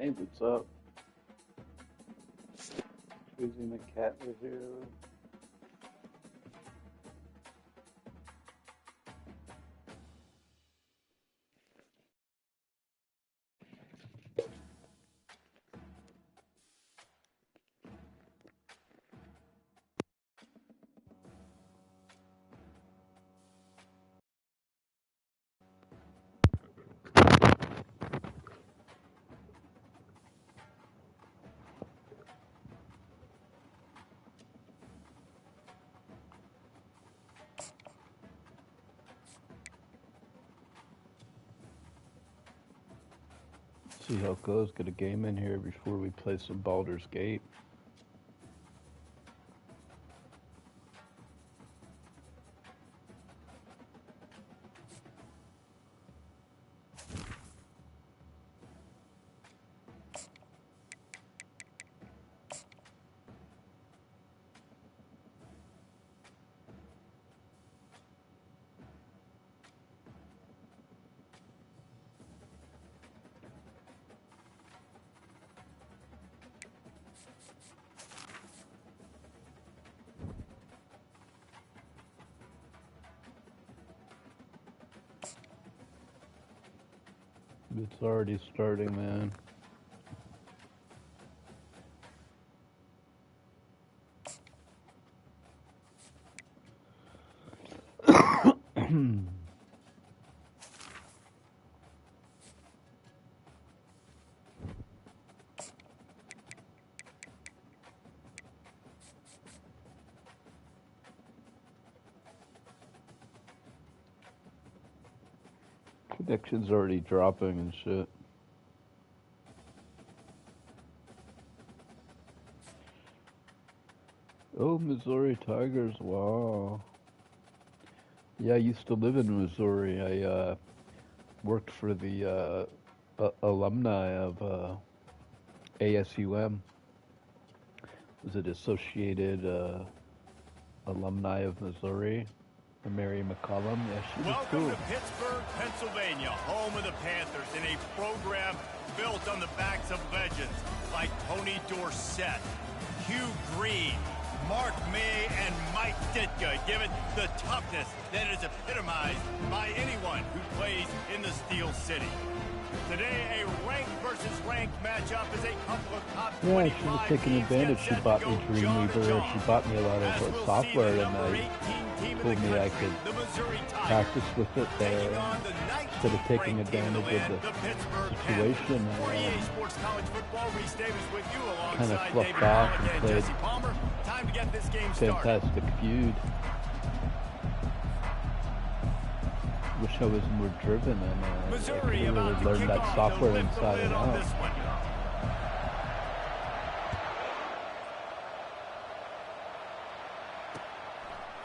Hey, what's up? Choosing the cat review. See how it goes. Get a game in here before we play some Baldur's Gate. It's already starting, man. Connection's already dropping and shit. Oh, Missouri Tigers, wow. Yeah, I used to live in Missouri. I worked for the alumni of ASUM. Was it Associated Alumni of Missouri? Mary McCollum, yeah, she was cool. Welcome to Pittsburgh, Pennsylvania, home of the Panthers, in a program built on the backs of legends like Tony Dorsett, Hugh Green, Mark May, and Mike Ditka, give it the toughness that is epitomized by anyone who plays in the Steel City. Today, a ranked versus ranked matchup is a couple of top 25 yeah, she was taking advantage. She bought me Dreamweaver. She bought me a lot of software, and I told me I could practice with it there instead of taking advantage of the situation. Kind of fluffed off and played Fantastic Feud. Wish I was more driven and I could really learn that software inside and out.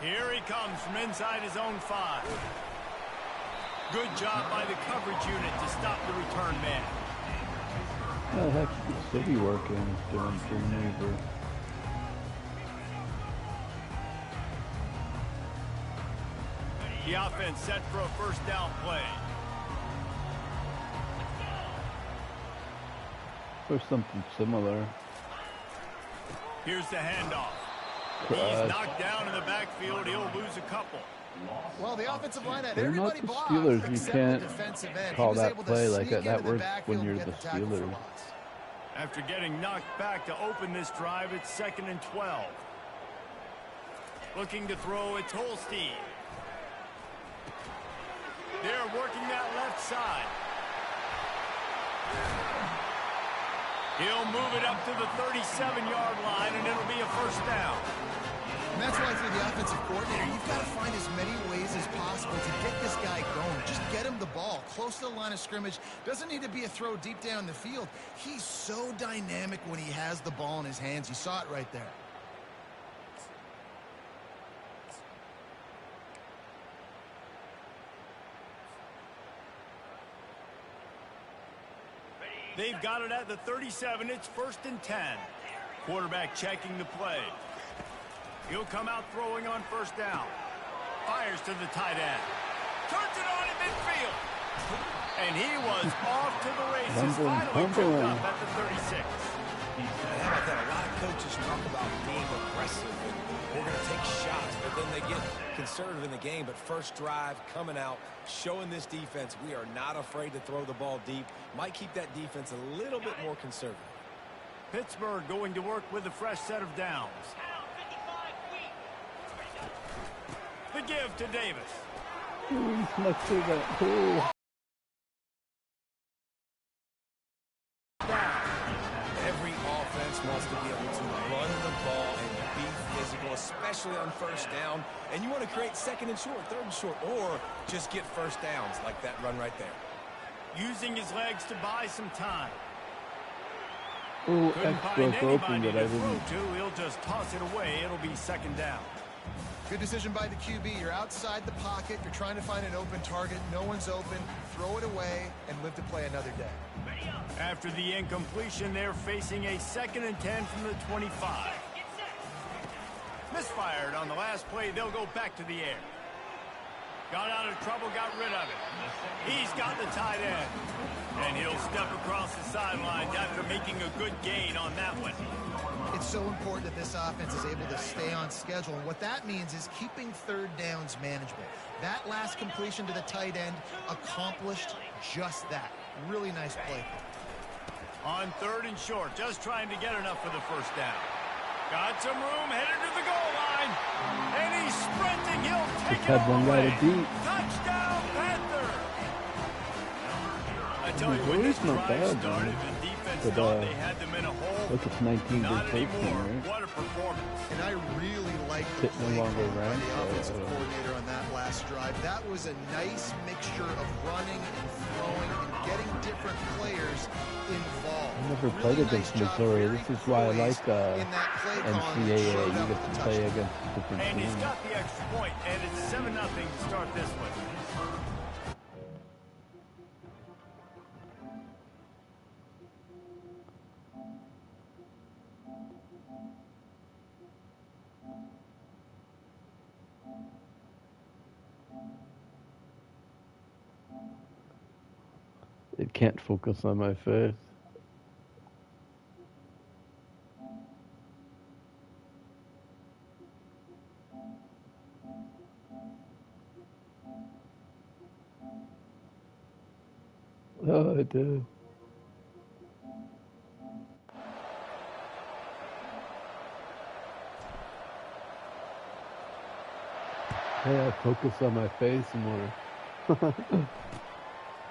Here he comes from inside his own 5. Good job by the coverage unit to stop the return man. How the heck's the city working doing Dreamweaver? The offense set for a first down play. Or something similar. Here's the handoff. He's knocked down in the backfield. He'll lose a couple. Well, the offensive line had They're not the Steelers. You can't call that play like that. That works when you're the Steelers. After getting knocked back to open this drive, it's 2nd and 12. Looking to throw, it's Holstein. They're working that left side. He'll move it up to the 37-yard line, and it'll be a first down. And that's why, for the offensive coordinator, you've got to find as many ways as possible to get this guy going. Just get him the ball close to the line of scrimmage. Doesn't need to be a throw deep down the field. He's so dynamic when he has the ball in his hands. You saw it right there. They've got it at the 37. It's 1st and 10. Quarterback checking the play. He'll come out throwing on first down. Fires to the tight end. Turns it on in midfield. And he was off to the races, finally broke up at the 36. And how about that? A lot of coaches talk about being aggressive and we're going to take shots, but then they get conservative in the game. But first drive, coming out, showing this defense we are not afraid to throw the ball deep. Might keep that defense a little bit more conservative. Pittsburgh going to work with a fresh set of downs. The give to Davis. Every offense wants to be able to run the ball and be physical, especially on first down. And you want to create second and short, third and short, or just get first downs like that run right there. Using his legs to buy some time. Oh, Couldn't extra find open, anybody but I to throw didn't. to. He'll just toss it away. It'll be second down. Good decision by the QB. You're outside the pocket. You're trying to find an open target. No one's open. Throw it away and live to play another day. After the incompletion, they're facing a 2nd and 10 from the 25. Misfired on the last play. They'll go back to the air. Got out of trouble, got rid of it. He's got the tight end. And he'll step across the sidelines after making a good gain on that one. It's so important that this offense is able to stay on schedule. And what that means is keeping third downs manageable. That last completion to the tight end accomplished just that. Really nice play. On 3rd and short, just trying to get enough for the first down. Got some room, headed to the goal line. And he's sprinting. He'll take it all the way. Touchdown, Panther. I tell you, when this drive started, the defense thought they had them in a hole. Look, it's 19 Not good anymore. right? What a performance. And I really like the Fit no play longer call by around, the offensive so, coordinator on that last drive. That was a nice mixture of running and throwing and getting different players involved. I never Really played nice against job, Missouri. very This is why I like in that play calling, NCAA. showed You up get with to the play touchdown. against different And he's teams. got the extra point, and it's 7-0 to start this one. It can't focus on my face. Oh, it did. Hey, I focus on my face more.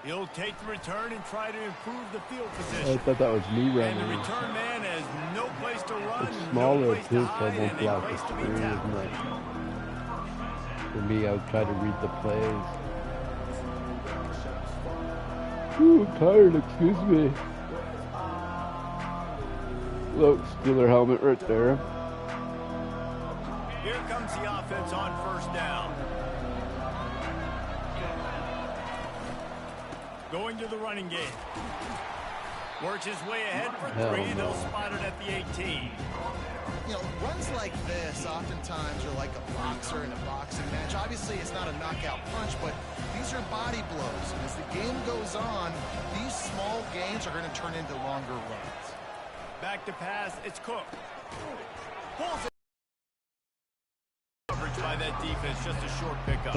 He'll take the return and try to improve the field I position. thought that was me And the running. return man has no place to run, It's no smaller place to too, so I hide, won't and a block the place to be screen, tackled. isn't it? For me, I would try to read the plays. Ooh, I'm tired, excuse me. Look, Steeler helmet right there. Here comes the offense on first down. Going to the running game. Works his way ahead for three. They'll spot it at the 18. You know, runs like this oftentimes are like a boxer in a boxing match. Obviously, it's not a knockout punch, but these are body blows. And as the game goes on, these small gains are going to turn into longer runs. Back to pass. It's Cook. Pulls it. Coverage by that defense. Just a short pickup.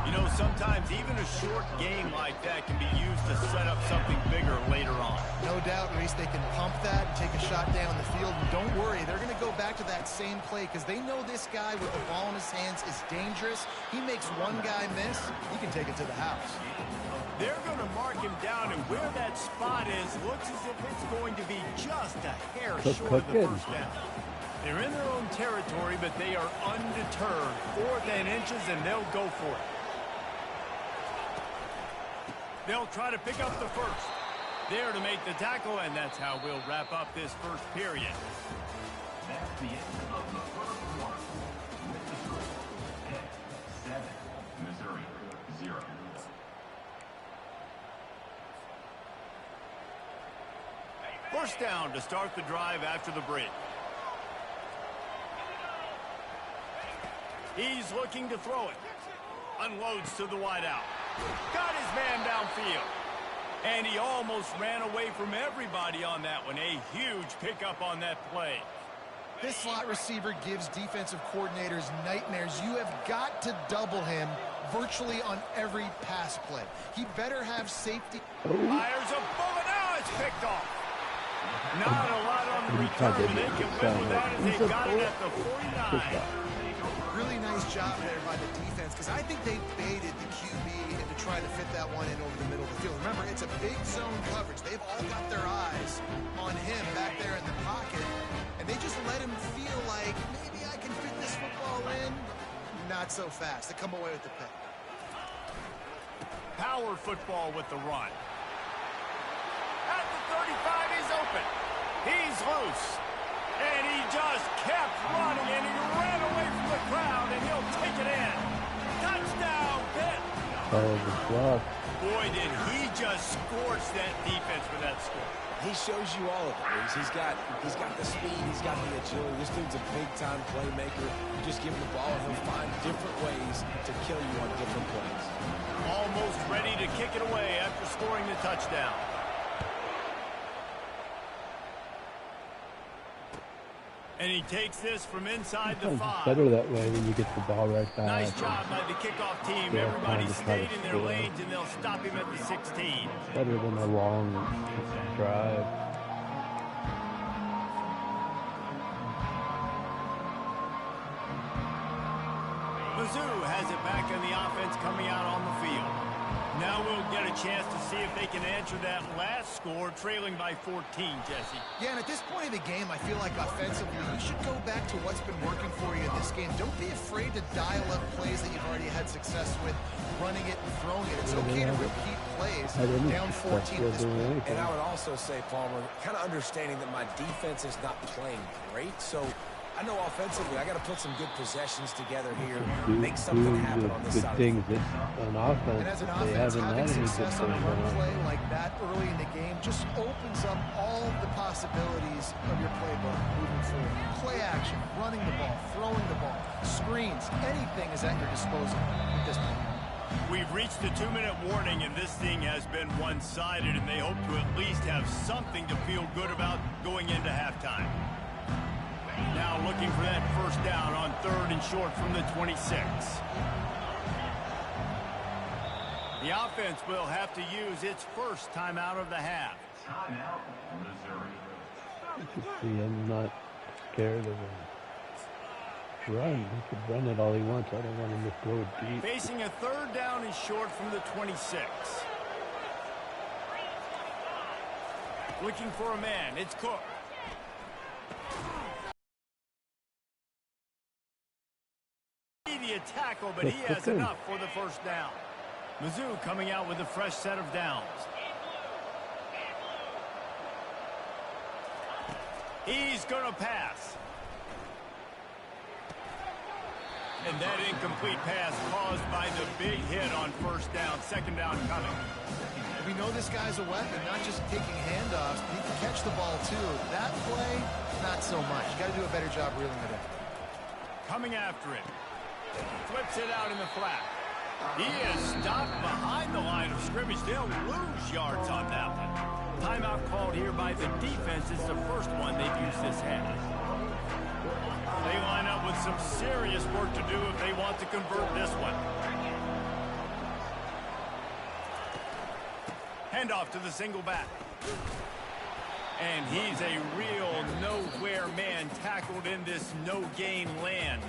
You know, sometimes even a short game like that can be used to set up something bigger later on. No doubt, Reese, they can pump that and take a shot down the field. And don't worry, they're going to go back to that same play because they know this guy with the ball in his hands is dangerous. He makes one guy miss, he can take it to the house. They're going to mark him down, and where that spot is looks as if it's going to be just a hair short of the first down. They're in their own territory, but they are undeterred. 4th and inches, and they'll go for it. They'll try to pick up the first. There to make the tackle, and that's how we'll wrap up this first period. That's the end of the first quarter. Missouri 7, Missouri 0. First down to start the drive after the break. He's looking to throw it. Unloads to the wideout. Got his man downfield. And he almost ran away from everybody on that one. A huge pickup on that play. This slot receiver gives defensive coordinators nightmares. You have got to double him virtually on every pass play. He better have safety. Fires a bullet. Now it's picked off. Not a lot on the return. They can win with that as they got it at the 49. Really nice job there by the defense, because I think they baited the QB into trying to fit that one in over the middle of the field. Remember, it's a big zone coverage. They've all got their eyes on him back there in the pocket, and they just let him feel like, maybe I can fit this football in. Not so fast. They come away with the pick. Power football with the run. At the 35, he's open. He's loose. And he just kept running, and he ran away from the crowd, and he'll take it in. Touchdown, Pitt. Oh, the block. Boy, did he just scorch that defense with that score. He shows you all of it. He's got the speed. He's got the agility. This dude's a big-time playmaker. You just give him the ball, and he'll find different ways to kill you on different plays. Almost ready to kick it away after scoring the touchdown. And he takes this from inside the 5. Better that way when you get the ball right back. Nice job by the kickoff team. Yeah, Everybody stayed in their score. lanes, and they'll stop him at the 16. Better than a long drive. Mizzou has it back in the offense coming out on the field. Now we'll get a chance to see if they can answer that last score, trailing by 14, Jesse. Yeah, and at this point of the game, I feel like offensively, you should go back to what's been working for you in this game. Don't be afraid to dial up plays that you've already had success with, running it and throwing it. It's okay to repeat plays down 14 at this point. And I would also say, Palmer, kind of understanding that my defense is not playing great, so I know offensively I got to put some good possessions together here, make something happen on this side. Good things on offense. And as an They offense, haven't having had any good success on a things run on play like that early in the game just opens up all of the possibilities of your playbook moving forward. Play action, running the ball, throwing the ball, screens, anything is at your disposal at this point. We've reached the 2-minute warning, and this thing has been one-sided, and they hope to at least have something to feel good about going into halftime. Now looking for that first down on 3rd and short from the 26. The offense will have to use its first timeout of the half. Timeout, Missouri. See, I'm not scared of him. Run. He could run it all he wants. I don't want him to throw it deep. Facing a 3rd down and short from the 26. Looking for a man. It's Cook. Immediate tackle, but he has enough for the first down. Mizzou coming out with a fresh set of downs. He's going to pass. And that incomplete pass caused by the big hit on first down. 2nd down coming. We know this guy's a weapon, not just taking handoffs, but he can catch the ball too. That play, not so much. You got to do a better job reeling it in. Coming after it. Flips it out in the flat. He is stopped behind the line of scrimmage. They'll lose yards on that one. Timeout called here by the defense. It's the first one they've used this half. They line up with some serious work to do if they want to convert this one. Handoff to the single back. And he's a real nowhere man tackled in this no-gain land.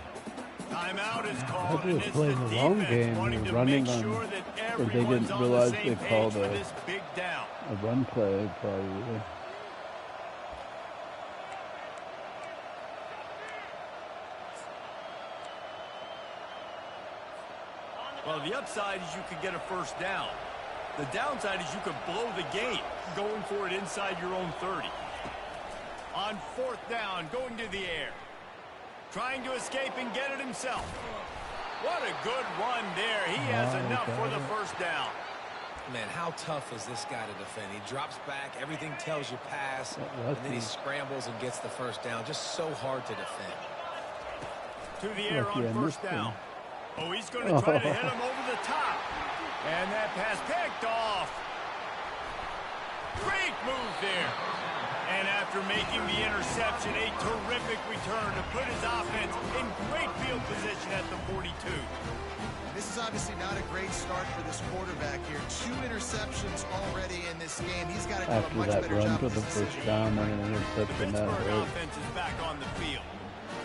Timeout is called, and it's the defense wanting to make sure that everyone's on the same page for this big down. A run play, probably. Well, the upside is you could get a first down. The downside is you could blow the game going for it inside your own 30. On 4th down, going to the air. Trying to escape and get it himself. What a good run there. He has enough for the first down. Man, how tough is this guy to defend? He drops back, everything tells you pass, and then he scrambles and gets the first down. Just so hard to defend. To the air on 1st down. Oh, he's going to try to hit him over the top. And that pass picked off. Great move there. And after making the interception, a terrific return to put his offense in great field position at the 42. This is obviously not a great start for this quarterback here. 2 interceptions already in this game. He's got to do a much better job. After that run for the first down and an interception, the Pittsburgh offense is back on the field.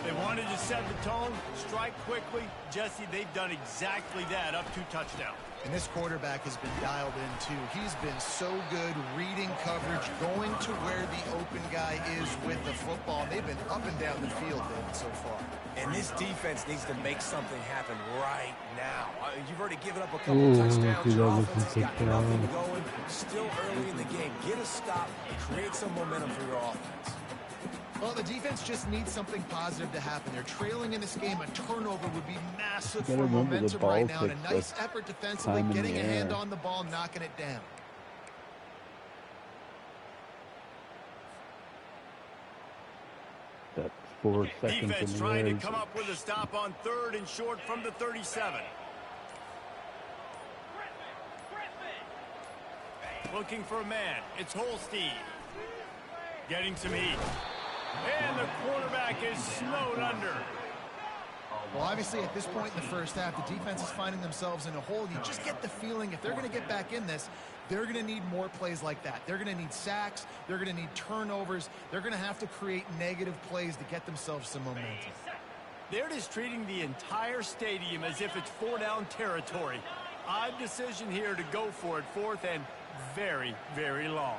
They wanted to set the tone, strike quickly. Jesse, they've done exactly that, up 2 touchdowns. And this quarterback has been dialed in, too. He's been so good reading coverage, going to where the open guy is with the football. They've been up and down the field, David, so far. And this defense needs to make something happen right now. You've already given up a couple touchdowns. Your offense has got nothing going. Still early in the game. Get a stop. Create some momentum for your offense. Well, the defense just needs something positive to happen. They're trailing in this game. A turnover would be massive for momentum right now. And a nice effort defensively, getting a hand on the ball, knocking it down. That's 4 seconds. Defense trying to come up with a stop on 3rd and short from the 37. Looking for a man. It's Holstein. Getting some heat. And the quarterback is snowed under. Well, obviously, at this point in the first half, the defense is finding themselves in a hole. You just get the feeling if they're going to get back in this, they're going to need more plays like that. They're going to need sacks. They're going to need turnovers. They're going to have to create negative plays to get themselves some momentum. They're just treating the entire stadium as if it's 4-down territory. Odd decision here to go for it, 4th and very, very long.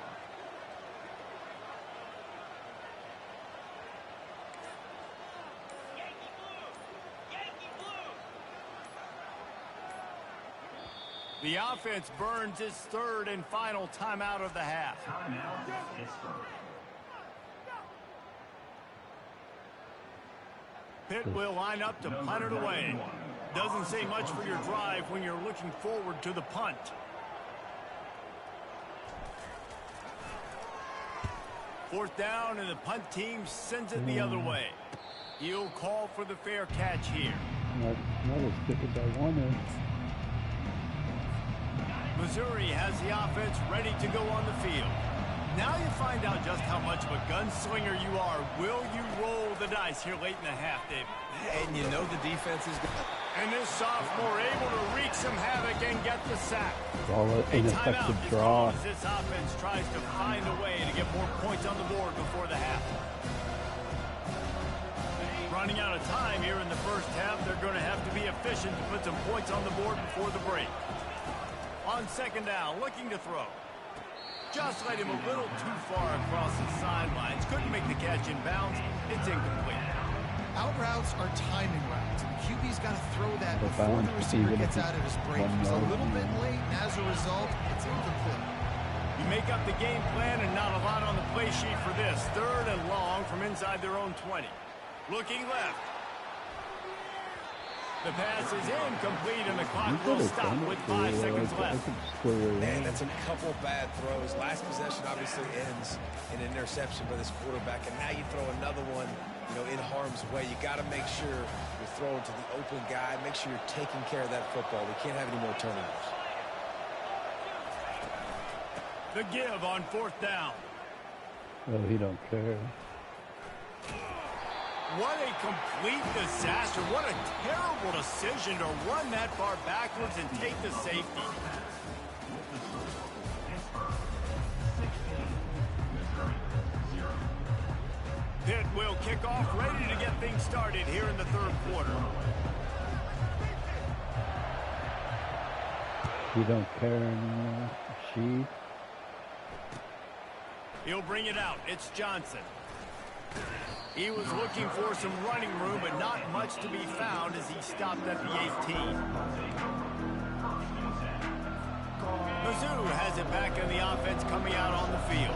The offense burns its 3rd and final timeout of the half. Timeout, Pittsburgh. Pitt will line up to punt it away. Doesn't say much for your drive when you're looking forward to the punt. Fourth down, and the punt team sends it the other way. He'll call for the fair catch here. Not as quick as I wanted. Missouri has the offense ready to go on the field. Now you find out just how much of a gunslinger you are. Will you roll the dice here late in the half, Dave? And you know the defense is good. And this sophomore able to wreak some havoc and get the sack. All an ineffective draw. As this offense tries to find a way to get more points on the board before the half. Running out of time here in the first half, they're going to have to be efficient to put some points on the board before the break. On 2nd down, looking to throw. Just let him a little too far across the sidelines. Couldn't make the catch in bounds. It's incomplete. Out routes are timing routes. The QB's got to throw that before the receiver gets out of his break. He's a little bit late, and as a result, it's incomplete. You make up the game plan and not a lot on the play sheet for this. 3rd and long from inside their own 20. Looking left. The pass is incomplete, and the clock will stop with 5 seconds left. Man, that's a couple bad throws. Last possession obviously ends in an interception by this quarterback, and now you throw another one, in harm's way. You got to make sure you're throwing to the open guy. Make sure you're taking care of that football. We can't have any more turnovers. The give on 4th down. Oh, he don't care. What a complete disaster. What a terrible decision to run that far backwards and take the safety. Pitt will kick off, ready to get things started here in the 3rd quarter. He don't care anymore. She. He'll bring it out. It's Johnson. He was looking for some running room, but not much to be found as he stopped at the 18. has it back in the offense coming out on the field.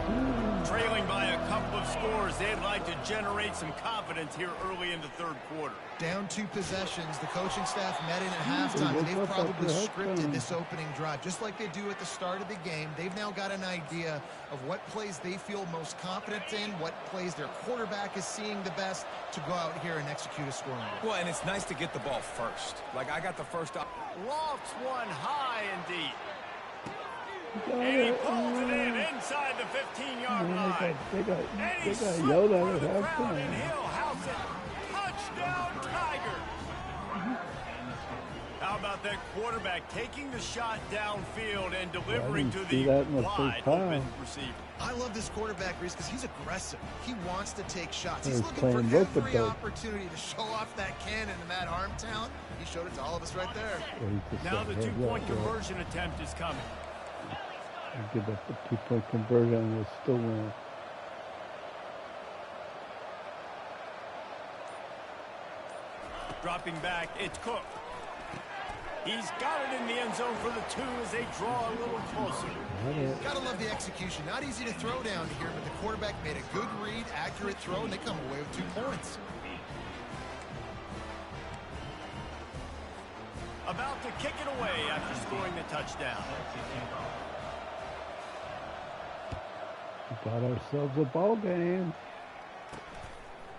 Trailing by a couple of scores, they'd like to generate some confidence here early in the third quarter. Down 2 possessions, the coaching staff met in at halftime, and they've probably scripted this opening drive. Just like they do at the start of the game, they've now got an idea of what plays they feel most confident in, what plays their quarterback is seeing the best to go out here and execute a scoring drive. Well, and it's nice to get the ball first. Like, I got the first up. Lofts one high and deep. And he pulls it in inside the 15-yard line. And he's yelled at the crowd, and he'll house it. Touchdown, Tiger. How about that quarterback taking the shot downfield and delivering to the wide open receiver? I love this quarterback, Reese, because he's aggressive. He wants to take shots. He's looking for every opportunity to show off that cannon and that arm talent. He showed it to all of us right there. Now the 2-point conversion attempt is coming. Give up the 2-point conversion and we'll still win. Dropping back, it's Cook. He's got it in the end zone for the 2 as they draw a little closer. Gotta love the execution. Not easy to throw down here, but the quarterback made a good read, accurate throw, and they come away with 2 points. About to kick it away after scoring the touchdown. We got ourselves a ball game.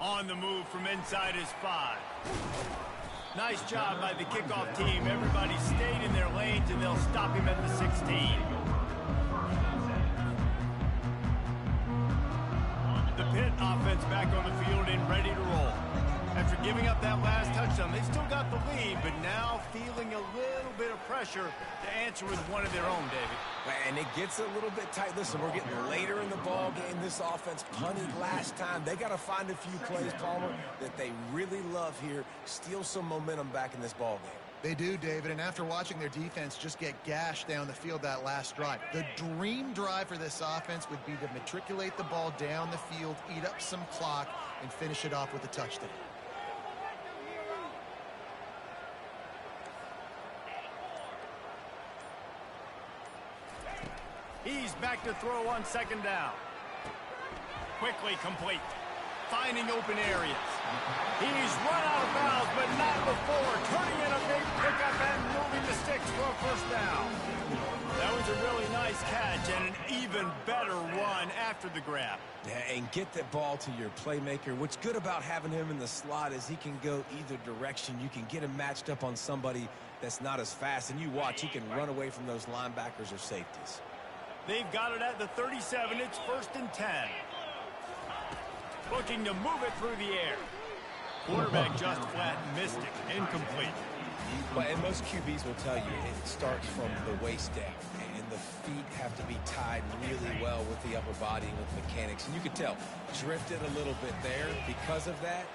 On the move from inside his 5. Nice job by the kickoff team. Everybody stayed in their lanes, and they'll stop him at the 16. The Pitt offense back on the field and ready to roll. After giving up that last touchdown, they still got the lead, but now feeling a little bit of pressure to answer with one of their own, David. And it gets a little bit tight. Listen, we're getting later in the ball game. This offense punted last time. They got to find a few plays, Palmer, that they really love here. Steal some momentum back in this ball game. They do, David, and after watching their defense just get gashed down the field that last drive, the dream drive for this offense would be to matriculate the ball down the field, eat up some clock, and finish it off with a touchdown. He's back to throw on 2nd down. Quickly complete. Finding open areas. He's run out of bounds, but not before. Turning in a big pickup and moving the sticks for a 1st down. That was a really nice catch and an even better run after the grab. Yeah, and get that ball to your playmaker. What's good about having him in the slot is he can go either direction. You can get him matched up on somebody that's not as fast, and you watch, he can run away from those linebackers or safeties. They've got it at the 37. It's 1st and 10. Looking to move it through the air. Quarterback just flat missed it. Incomplete. But and most QBs will tell you it starts from the waist down, and the feet have to be tied really well with the upper body and with mechanics. And you could tell, drifted a little bit there. Because of that,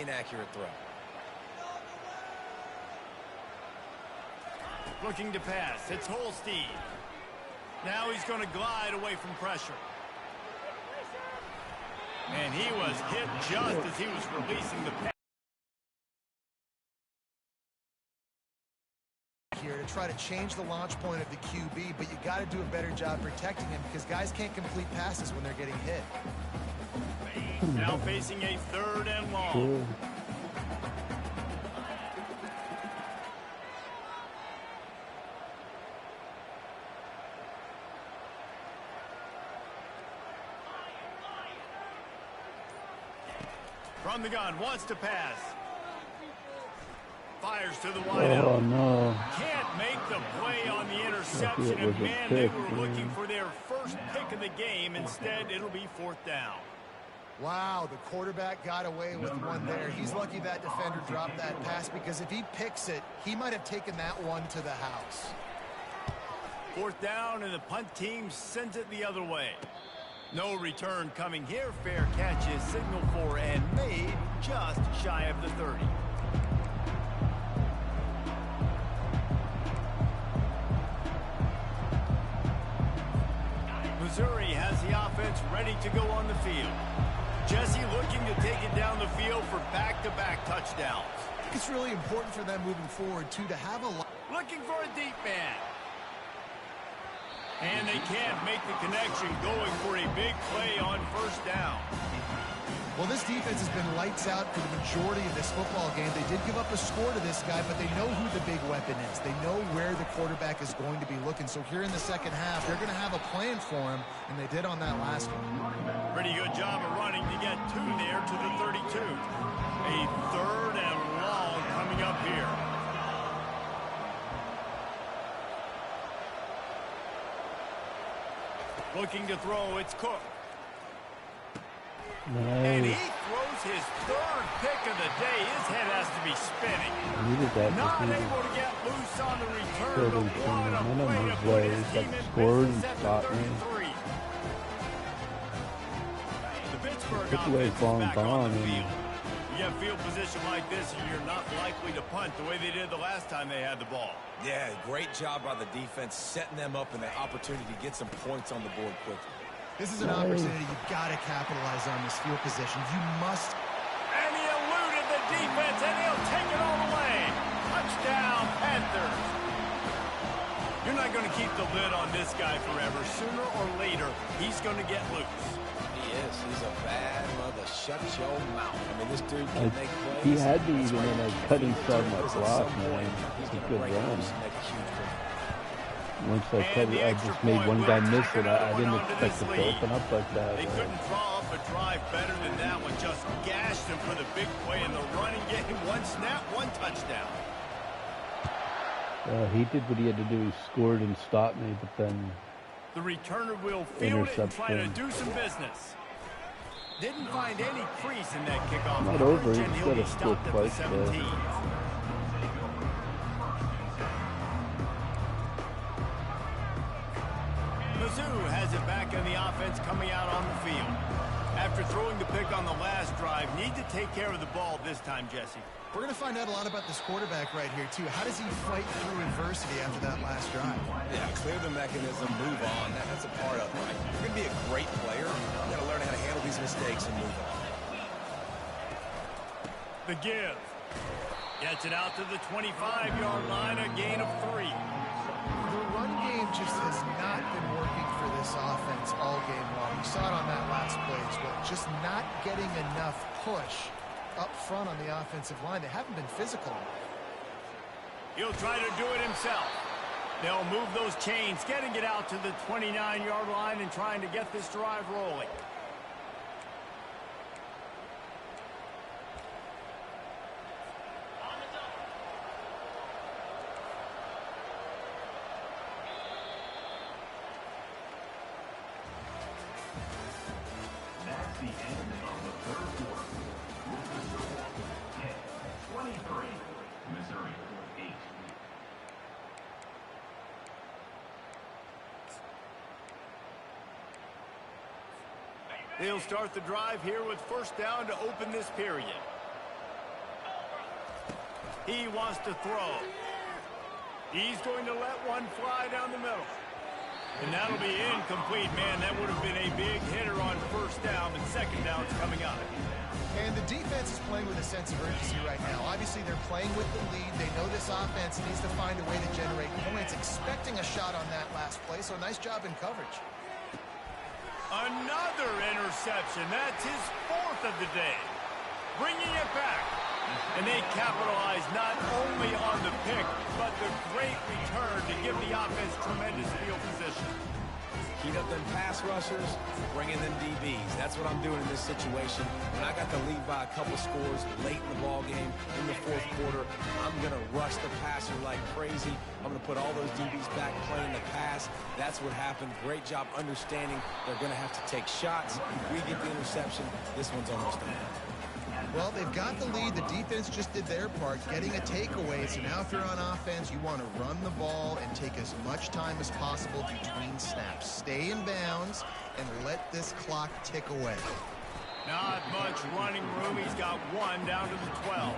inaccurate throw. Looking to pass. It's Holstein. Now he's going to glide away from pressure. And he was hit just as he was releasing the pass. Here to try to change the launch point of the QB, but you got to do a better job protecting him because guys can't complete passes when they're getting hit. Now facing a 3rd and long. From the gun, wants to pass. Fires to the wideout. Oh, no. Can't make the play on the interception. And, man, they were looking for their first pick of the game. Instead, it'll be 4th down. Wow, the quarterback got away with one there. He's lucky that defender dropped that pass because if he picks it, he might have taken that one to the house. 4th down, and the punt team sends it the other way. No return coming here. Fair catch is signaled for and made just shy of the 30. Missouri has the offense ready to go on the field. Jesse looking to take it down the field for back-to-back touchdowns. I think it's really important for them moving forward, too, to have a... Looking for a deep man. And they can't make the connection going for a big play on first down. Well, this defense has been lights out for the majority of this football game. They did give up a score to this guy, but they know who the big weapon is. They know where the quarterback is going to be looking. So here in the second half, they're going to have a plan for him, and they did on that last one. Pretty good job of running to get 2 there to the 32. A 3rd and long coming up here. Looking to throw, it's Cook. And he throws his 3rd pick of the day. His head has to be spinning. Not able to get loose on the return, but what a play to put his team in business at the 33. The Pittsburgh offense is back on the field. You get field position like this, and you're not likely to punt the way they did the last time they had the ball. Yeah, great job by the defense, setting them up in the opportunity to get some points on the board quickly. This is an opportunity you've got to capitalize on this field position. You must. And he eluded the defense, and he'll take it all the way. Touchdown, Panthers. You're not going to keep the lid on this guy forever. Sooner or later, he's going to get loose. He is. He's a bad mother. Shut your mouth. I mean, this dude can make plays. He had me even in a cutting side my block, man. It's a good run. Once I just made one guy miss it. I didn't expect it to open up like that. They couldn't draw up a drive better than that one. Just gashed him for the big play in the running game. 1 snap, 1 touchdown. He did what he had to do. He scored and stopped me, but then the returner will field it and try to do some business. Didn't find any crease in that kickoff. Not over. He's He'll got be a score stopped at the twice 17. Mizzou has it back in the offense coming out on the field. After throwing the pick on the last drive, need to take care of the ball this time, Jesse. We're going to find out a lot about this quarterback right here, too. How does he fight through adversity after that last drive? Yeah, clear the mechanism, move on. That's a part of it, right? You're going to be a great player. You've got to learn how to handle these mistakes and move on. The give. Gets it out to the 25-yard line, a gain of 3. The run game just has not been working for this offense all game long. We saw it on that last play as well. Just not getting enough push up front on the offensive line. They haven't been physical enough. He'll try to do it himself. They'll move those chains, getting it out to the 29-yard line and trying to get this drive rolling. That's the end of the 3rd quarter. With the score 10-23. Missouri 8. They'll start the drive here with first down to open this period. He wants to throw. He's going to let one fly down the middle. And that'll be incomplete, man. That would have been a big hitter on first down, but second down's coming up. And the defense is playing with a sense of urgency right now. Obviously, they're playing with the lead. They know this offense needs to find a way to generate points, expecting a shot on that last play. So nice job in coverage. Another interception. That's his 4th of the day. Bringing it back. And they capitalize not only on the pick, but the great return to give the offense tremendous field position. Heat up them pass rushers, bring in them DBs. That's what I'm doing in this situation. When I got the lead by a couple scores late in the ball game, in the 4th quarter, I'm going to rush the passer like crazy. I'm going to put all those DBs back playing the pass. That's what happened. Great job understanding they're going to have to take shots. We get the interception. This one's almost done. Well, they've got the lead. The defense just did their part, getting a takeaway. So now if you're on offense, you want to run the ball and take as much time as possible between snaps. Stay in bounds and let this clock tick away. Not much running room. He's got 1 down to the 12.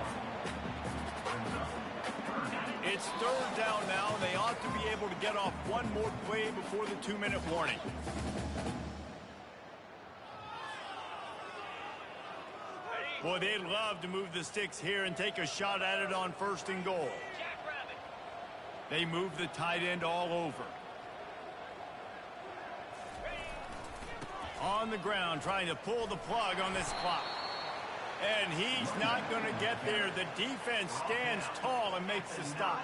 It's 3rd down now. They ought to be able to get off one more play before the 2-minute warning. Boy, they'd love to move the sticks here and take a shot at it on 1st and goal. They move the tight end all over. on the ground trying to pull the plug on this clock. And he's not going to get there. The defense stands tall and makes the stop.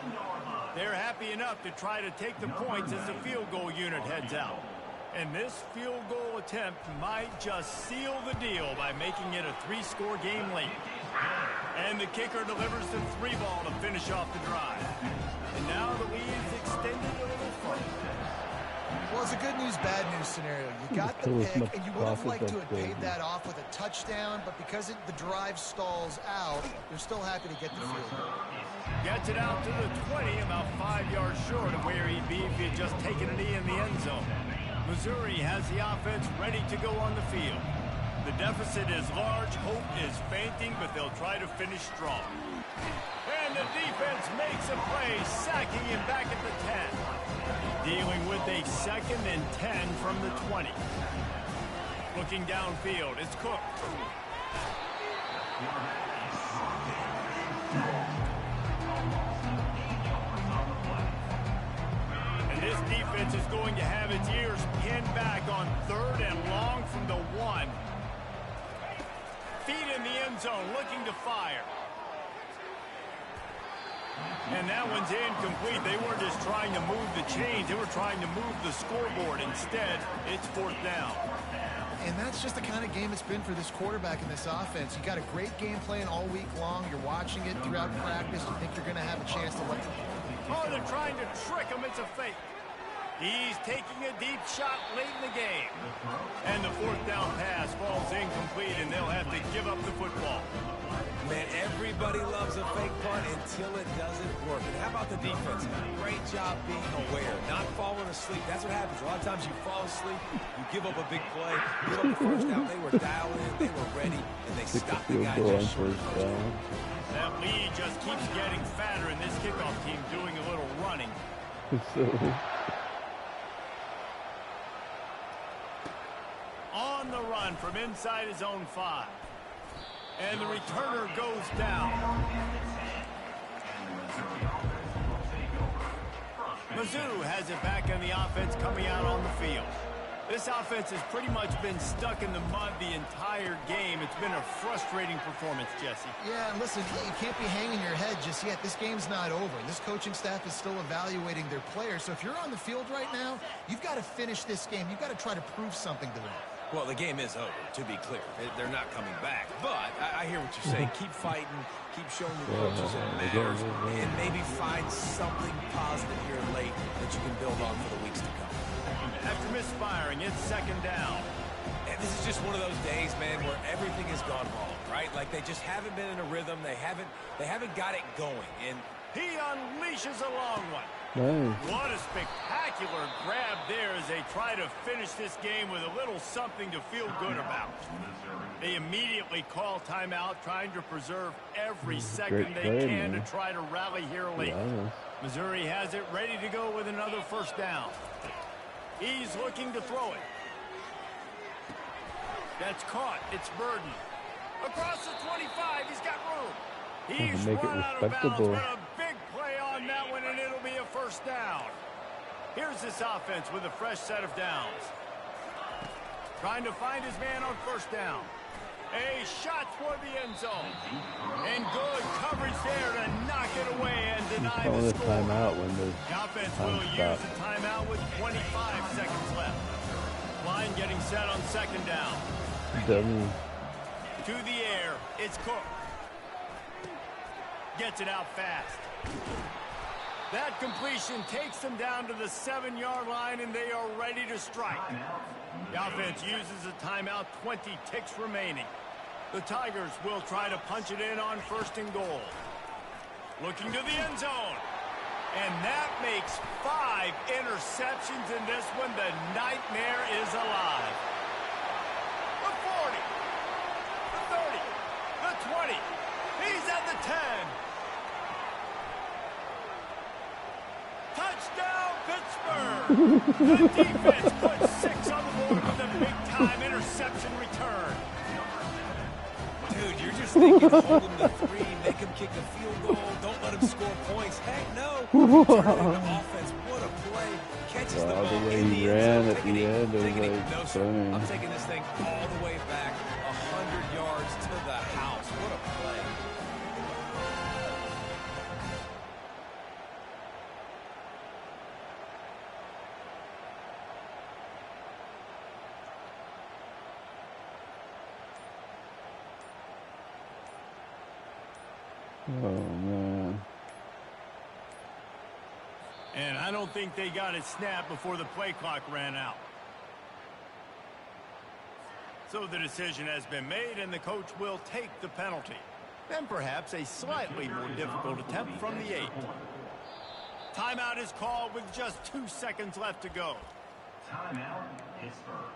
They're happy enough to try to take the points as the field goal unit heads out. And this field goal attempt might just seal the deal by making it a 3-score game late. And the kicker delivers the 3-ball to finish off the drive. And now the lead is extended a little further. Well, it's a good news, bad news scenario. You got the pick, and you would have liked to have paid that off with a touchdown, but because the drive stalls out, they're still happy to get the field goal. Gets it out to the 20, about 5 yards short of where he'd be if he had just taken a knee in the end zone. Missouri has the offense ready to go on the field. The deficit is large, hope is fainting, but they'll try to finish strong. And the defense makes a play, sacking him back at the 10. Dealing with a 2nd and 10 from the 20. Looking downfield, it's Cook. And this defense is going to have its ears pinned back on 3rd and long from the 1. Feet in the end zone, looking to fire. And that one's incomplete. They weren't just trying to move the chains. They were trying to move the scoreboard. Instead, it's 4th down. And that's just the kind of game it's been for this quarterback in this offense. You got a great game plan all week long. You're watching it throughout practice. You think you're going to have a chance to let them. Oh, they're trying to trick him. It's a fake. He's taking a deep shot late in the game. And the 4th down pass falls incomplete, and they'll have to give up the football. Man, everybody loves a fake punt until it doesn't work. And how about the defense? Great job being aware, not falling asleep. That's what happens. A lot of times you fall asleep, you give up a big play, give up the first down. They were dialed in, they were ready, and they stopped the guy just short of first down. That lead just keeps getting fatter, and this kickoff team doing a little running. On the run from inside his own 5. And the returner goes down. Mizzou has it back on the offense coming out on the field. This offense has pretty much been stuck in the mud the entire game. It's been a frustrating performance, Jesse. Yeah, and listen, you can't be hanging your head just yet. This game's not over. This coaching staff is still evaluating their players. So if you're on the field right now, you've got to finish this game. You've got to try to prove something to them. Well, the game is over, to be clear. They're not coming back. But I hear what you're saying. Keep fighting. Keep showing your coaches it matters. And maybe find something positive here late that you can build on for the weeks to come. After misfiring, it's 2nd down. And this is just one of those days, man, where everything has gone wrong, right? Like they just haven't been in a rhythm. They haven't got it going. And he unleashes a long one. Nice. What a spectacular grab there as they try to finish this game with a little something to feel good about. They immediately call timeout, trying to preserve every second they can to try to rally here late. Yeah. Missouri has it ready to go with another 1st down. He's looking to throw it. That's caught. It's Burden. Across the 25, he's got room. He's run out of bounds, but a big play on that one, and it'll be a 1st down. Here's this offense with a fresh set of downs. Trying to find his man on 1st down. A shot toward the end zone. And good coverage there to knock it away and deny the score. Timeout when the offense will use the timeout with 25 seconds left. Line getting set on 2nd down. Dummy. To the air, it's Cook. Gets it out fast. That completion takes them down to the 7-yard line, and they are ready to strike. The offense uses a timeout, 20 ticks remaining. The Tigers will try to punch it in on 1st and goal. Looking to the end zone. And that makes 5 interceptions in this one. The nightmare is alive. The 40. The 30. The 20. He's at the 10. Touchdown, Pittsburgh! The defense puts 6 on the board with a big-time interception return. Dude, you're just thinking, hold him to 3, make him kick a field goal, don't let him score points. Heck no. Turn it into offense. What a play. Catches the ball The way in he the end ran zone. at the end, it was like, No, sir. stunning. I'm taking this thing all the way back 100 yards to the house. What a play. Oh, man. And I don't think they got it snapped before the play clock ran out. So the decision has been made, and the coach will take the penalty. And perhaps a slightly more difficult attempt from the 8. Timeout is called with just 2 seconds left to go. Timeout, Pittsburgh.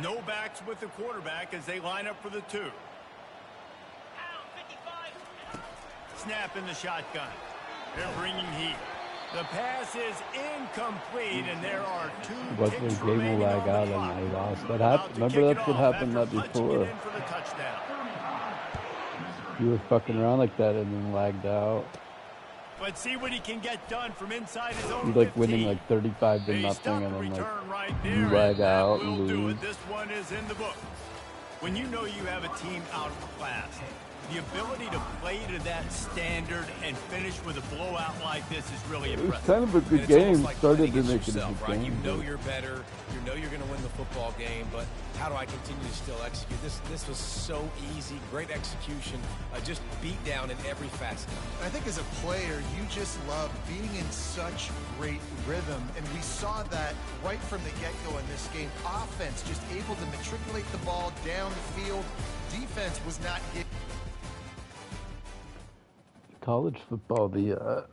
No backs with the quarterback as they line up for the 2. Snap in the shotgun. They're bringing heat. The pass is incomplete, and there are 2 But ticks the game remaining will on lag the out clock. and they lost. That About happened. to Remember kick that's it what off happened after that punching it before. in for the touchdown. You were fucking around like that and then lagged out. But see what he can get done from inside his own He's like 15. winning like 35 to They nothing, stop and the then like return right you there, lag and that out will and do lose. it. This one is in the book. When you know you have a team out of class, the ability to play to that standard and finish with a blowout like this is really It was impressive. kind of a And good it's almost game. like Started playing to against make it a yourself, good right? game. You know you're better. You know you're going to win the football game, but how do I continue to still execute? This was so easy. Great execution. Just beat down in every facet. I think as a player, you just love being in such great rhythm, and we saw that right from the get-go in this game. Offense just able to matriculate the ball down the field. Defense was not getting... College football, the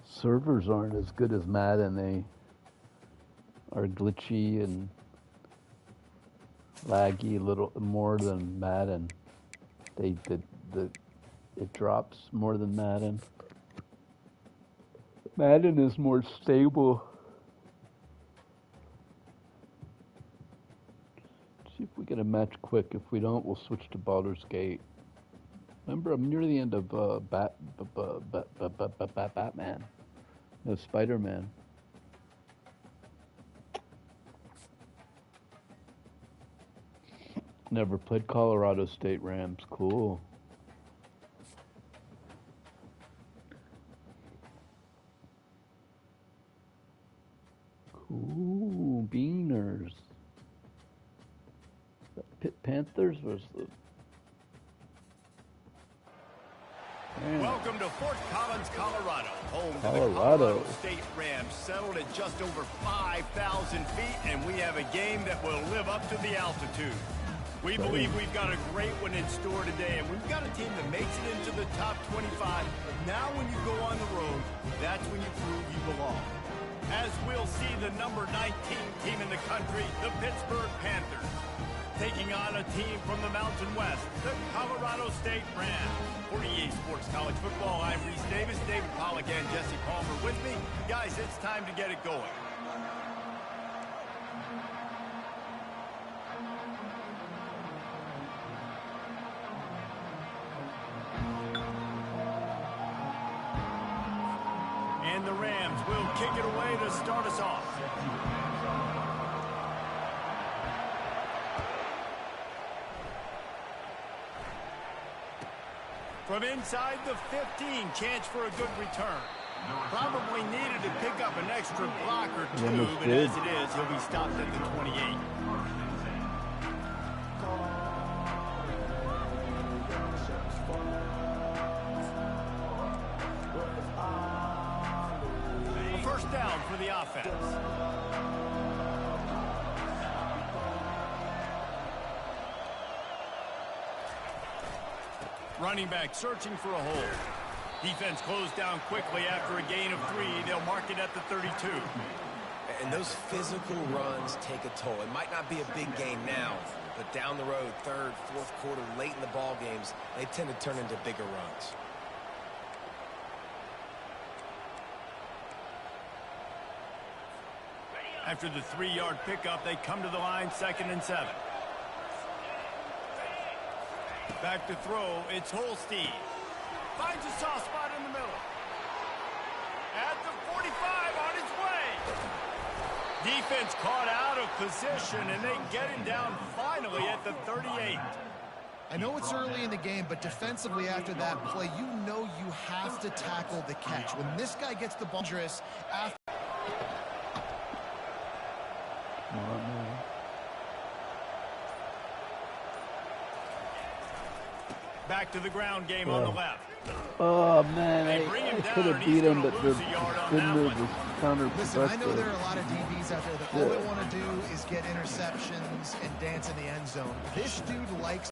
servers aren't as good as Madden. They are glitchy and laggy a little more than Madden. It drops more than Madden. Madden is more stable. See if we get a match quick. If we don't, we'll switch to Baldur's Gate. Remember, I'm near the end of Batman. No, Spider-Man. Never played Colorado State Rams. Cool. Cool. Beaners. Panthers versus the... Welcome to Fort Collins, Colorado, home to the Colorado. Colorado State Rams, settled at just over 5,000 feet, and we have a game that will live up to the altitude. We believe we've got a great one in store today, and we've got a team that makes it into the top 25. But now when you go on the road, that's when you prove you belong. As we'll see the number 19 team in the country, the Pittsburgh Panthers, taking on a team from the Mountain West, the Colorado State Rams. For EA Sports College Football, I'm Reese Davis, David Pollack, and Jesse Palmer with me. Guys, it's time to get it going. And the Rams will kick it away to start us off. From inside the 15, chance for a good return. Probably needed to pick up an extra block or two, but as it is, he'll be stopped at the 28. A first down for the offense. Running back searching for a hole. Defense closed down quickly after a gain of 3. They'll mark it at the 32. And those physical runs take a toll. It might not be a big game now, but down the road, third, fourth quarter, late in the ball games, they tend to turn into bigger runs. After the 3-yard pickup, they come to the line 2nd and 7. Back to throw, it's Holstein. Finds a soft spot in the middle. At the 45, on his way. Defense caught out of position, and they get him down finally at the 38. I know it's early in the game, but defensively after that play, you know you have to tackle the catch. When this guy gets the ball, after back to the ground game on the left. Oh man, I could have beat him, but the spin move was counterproductive. Listen, I know there are a lot of DBs out there that all they want to do is get interceptions and dance in the end zone. This dude likes